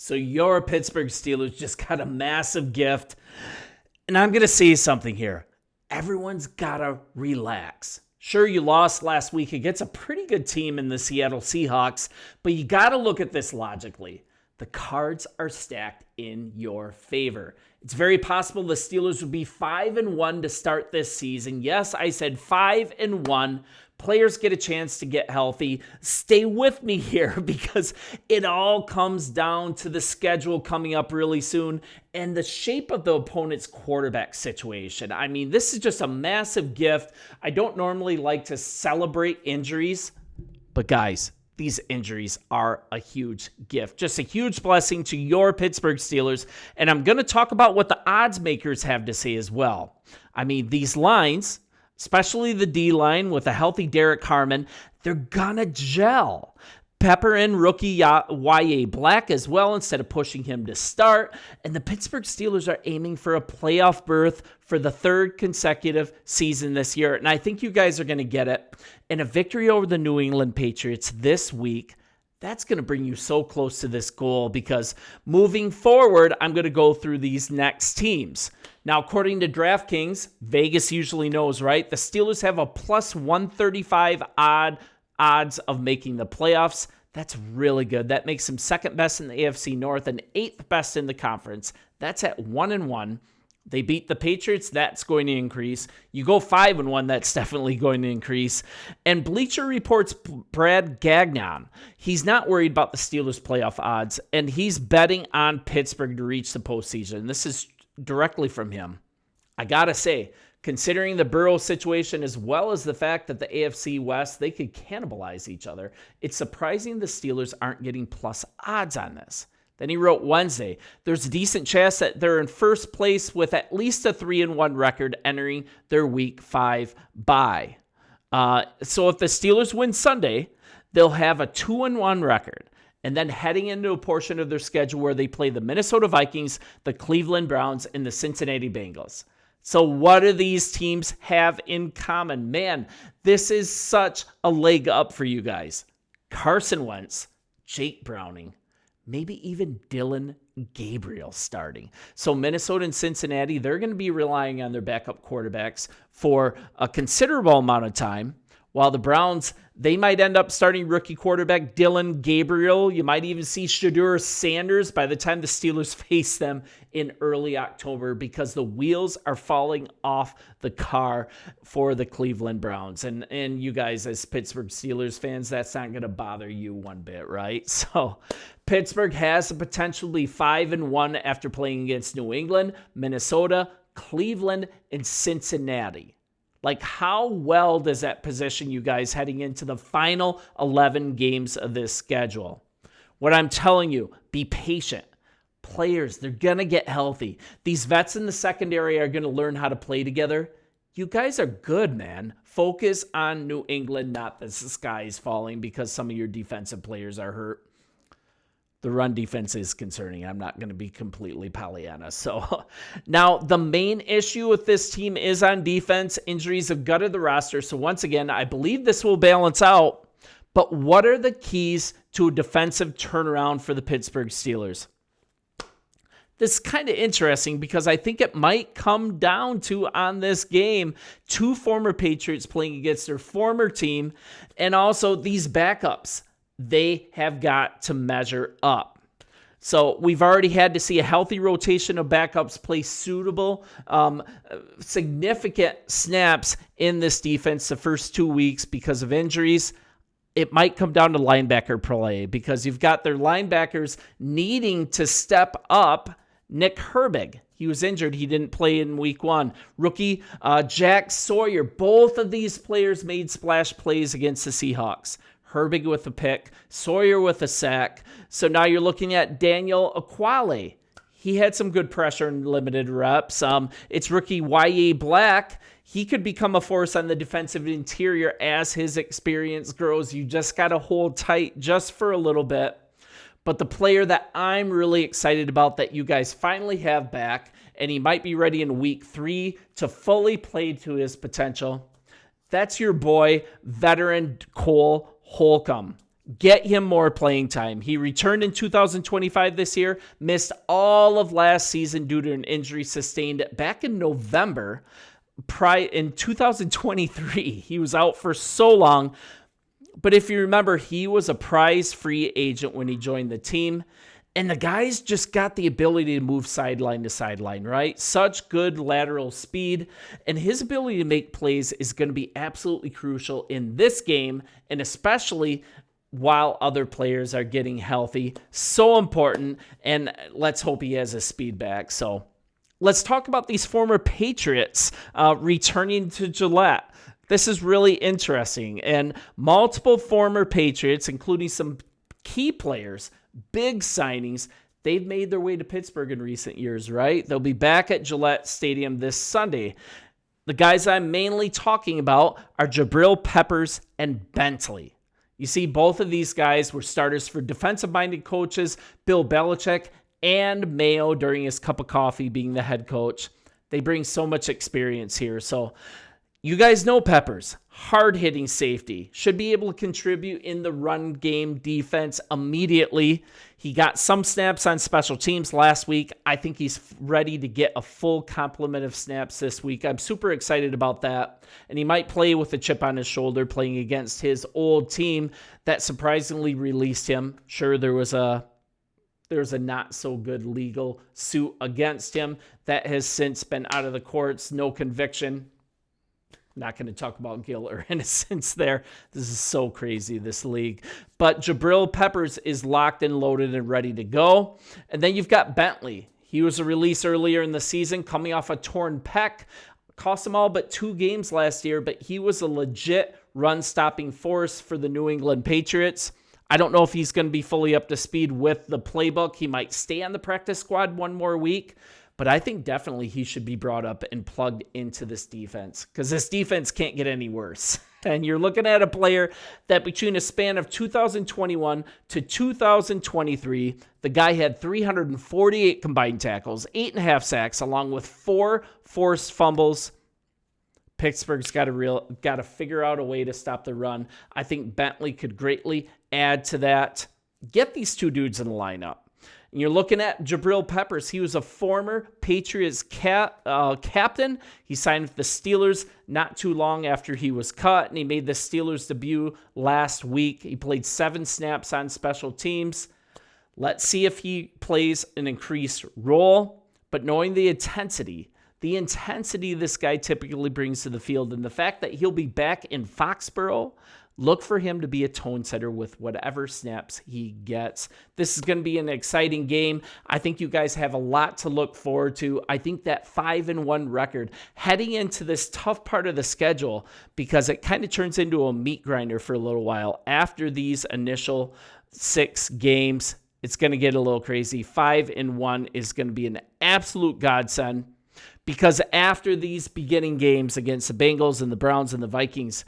So your Pittsburgh Steelers just got a massive gift. And I'm going to say something here. Everyone's got to relax. Sure, you lost last week against a pretty good team in the Seattle Seahawks, but you got to look at this logically. The cards are stacked in your favor. It's very possible the Steelers would be 5-1 to start this season. Yes, I said 5-1. Players get a chance to get healthy. Stay with me here because it all comes down to the schedule coming up really soon and the shape of the opponent's quarterback situation. I mean, this is just a massive gift. I don't normally like to celebrate injuries, but guys, these injuries are a huge gift. Just a huge blessing to your Pittsburgh Steelers. And I'm going to talk about what the odds makers have to say as well. I mean, these lines, especially the D-line with a healthy Derek Harmon, they're gonna gel. Pepper in rookie Y.A. Black as well instead of pushing him to start. And the Pittsburgh Steelers are aiming for a playoff berth for the third consecutive season this year. And I think you guys are going to get it. And a victory over the New England Patriots this week, that's going to bring you so close to this goal because moving forward, I'm going to go through these next teams. Now, according to DraftKings, Vegas usually knows, right? The Steelers have a plus 135 odds of making the playoffs. That's really good. That makes them second best in the AFC North and eighth best in the conference. That's at 1-1. They beat the Patriots, that's going to increase. You go 5-1, that's definitely going to increase. And Bleacher Report's Brad Gagnon, he's not worried about the Steelers' playoff odds, and he's betting on Pittsburgh to reach the postseason. This is directly from him. I gotta say, considering the Burrow situation as well as the fact that the AFC West, they could cannibalize each other, it's surprising the Steelers aren't getting plus odds on this. Then he wrote Wednesday, there's a decent chance that they're in first place with at least a 3-1 record entering their Week 5 bye. So if the Steelers win Sunday, they'll have a 2-1 record. And then heading into a portion of their schedule where they play the Minnesota Vikings, the Cleveland Browns, and the Cincinnati Bengals. So what do these teams have in common? Man, this is such a leg up for you guys. Carson Wentz, Jake Browning, maybe even Dylan Gabriel starting. So Minnesota and Cincinnati, they're going to be relying on their backup quarterbacks for a considerable amount of time, while the Browns, they might end up starting rookie quarterback Dylan Gabriel. You might even see Shedeur Sanders by the time the Steelers face them in early October because the wheels are falling off the car for the Cleveland Browns. And you guys as Pittsburgh Steelers fans, that's not going to bother you one bit, right? So Pittsburgh has the potential to be 5-1 after playing against New England, Minnesota, Cleveland, and Cincinnati. Like, how well does that position you guys heading into the final 11 games of this schedule? What I'm telling you, be patient. Players, they're going to get healthy. These vets in the secondary are going to learn how to play together. You guys are good, man. Focus on New England, not that the sky is falling because some of your defensive players are hurt. The run defense is concerning. I'm not going to be completely Pollyanna. So now the main issue with this team is on defense. Injuries have gutted the roster. So once again, I believe this will balance out. But what are the keys to a defensive turnaround for the Pittsburgh Steelers? This is kind of interesting because I think it might come down to, on this game, two former Patriots playing against their former team and also these backups. They have got to measure up. So we've already had to see a healthy rotation of backups play suitable, significant snaps in this defense the first 2 weeks because of injuries. It might come down to linebacker play because you've got their linebackers needing to step up. Nick Herbig, he was injured. He didn't play in week 1. Rookie Jack Sawyer, both of these players made splash plays against the Seahawks. Herbig with a pick, Sawyer with a sack. So now you're looking at Daniel Aquale. He had some good pressure and limited reps. It's rookie Y.A. Black. He could become a force on the defensive interior as his experience grows. You just got to hold tight just for a little bit. But the player that I'm really excited about that you guys finally have back, and he might be ready in week 3 to fully play to his potential, that's your boy, veteran Cole Holcomb. Get him more playing time. He returned in 2025 this year, missed all of last season due to an injury sustained back in November. In 2023, he was out for so long. But if you remember, he was a prize free agent when he joined the team. And the guy's just got the ability to move sideline to sideline, right? Such good lateral speed. And his ability to make plays is going to be absolutely crucial in this game, and especially while other players are getting healthy. So important. And let's hope he has his speed back. So let's talk about these former Patriots returning to Gillette. This is really interesting. And multiple former Patriots, including some key players, big signings, they've made their way to Pittsburgh in recent years, right? They'll be back at Gillette Stadium this Sunday. The guys I'm mainly talking about are Jabril Peppers and Bentley. You see, both of these guys were starters for defensive-minded coaches, Bill Belichick and Mayo during his cup of coffee being the head coach. They bring so much experience here. So you guys know Peppers, hard-hitting safety, should be able to contribute in the run game defense immediately. He got some snaps on special teams last week. I think he's ready to get a full complement of snaps this week. I'm super excited about that. And he might play with a chip on his shoulder playing against his old team that surprisingly released him. Sure, there was a not so good legal suit against him that has since been out of the courts. No conviction. Not going to talk about guilt or innocence there. This is so crazy, this league. But Jabril Peppers is locked and loaded and ready to go. And then you've got Bentley. He was a release earlier in the season, coming off a torn pec. Cost him all but 2 games last year, but he was a legit run-stopping force for the New England Patriots. I don't know if he's going to be fully up to speed with the playbook. He might stay on the practice squad one more week. But I think definitely he should be brought up and plugged into this defense, because this defense can't get any worse. And you're looking at a player that between a span of 2021 to 2023, the guy had 348 combined tackles, 8.5 sacks, along with 4 forced fumbles. Pittsburgh's got to figure out a way to stop the run. I think Bentley could greatly add to that. Get these 2 dudes in the lineup. And you're looking at Jabril Peppers. He was a former Patriots captain. He signed with the Steelers not too long after he was cut, and he made the Steelers debut last week. He played 7 snaps on special teams. Let's see if he plays an increased role. But knowing the intensity this guy typically brings to the field, and the fact that he'll be back in Foxborough, look for him to be a tone setter with whatever snaps he gets. This is going to be an exciting game. I think you guys have a lot to look forward to. I think that 5-1 record heading into this tough part of the schedule, because it kind of turns into a meat grinder for a little while. After these initial 6 games, it's going to get a little crazy. 5-1 is going to be an absolute godsend, because after these beginning games against the Bengals and the Browns and the Vikings,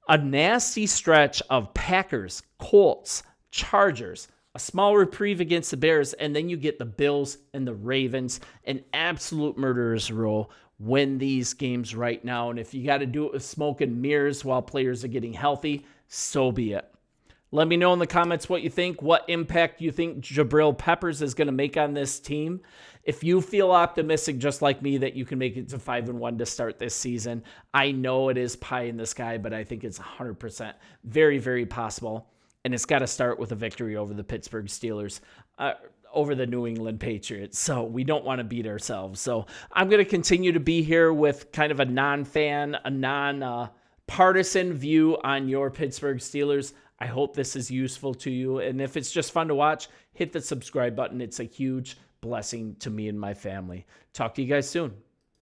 a nasty stretch of Packers, Colts, Chargers, a small reprieve against the Bears, and then you get the Bills and the Ravens, an absolute murderer's row. Win these games right now, and if you got to do it with smoke and mirrors while players are getting healthy, so be it. Let me know in the comments what you think, what impact you think Jabril Peppers is going to make on this team. If you feel optimistic just like me that you can make it to 5-1 to start this season, I know it is pie in the sky, but I think it's 100% very, very possible. And it's got to start with a victory over the Pittsburgh Steelers, over the New England Patriots. So we don't want to beat ourselves. So I'm going to continue to be here with kind of a non-fan, a non-partisan view on your Pittsburgh Steelers. I hope this is useful to you. And if it's just fun to watch, hit the subscribe button. It's a huge blessing to me and my family. Talk to you guys soon.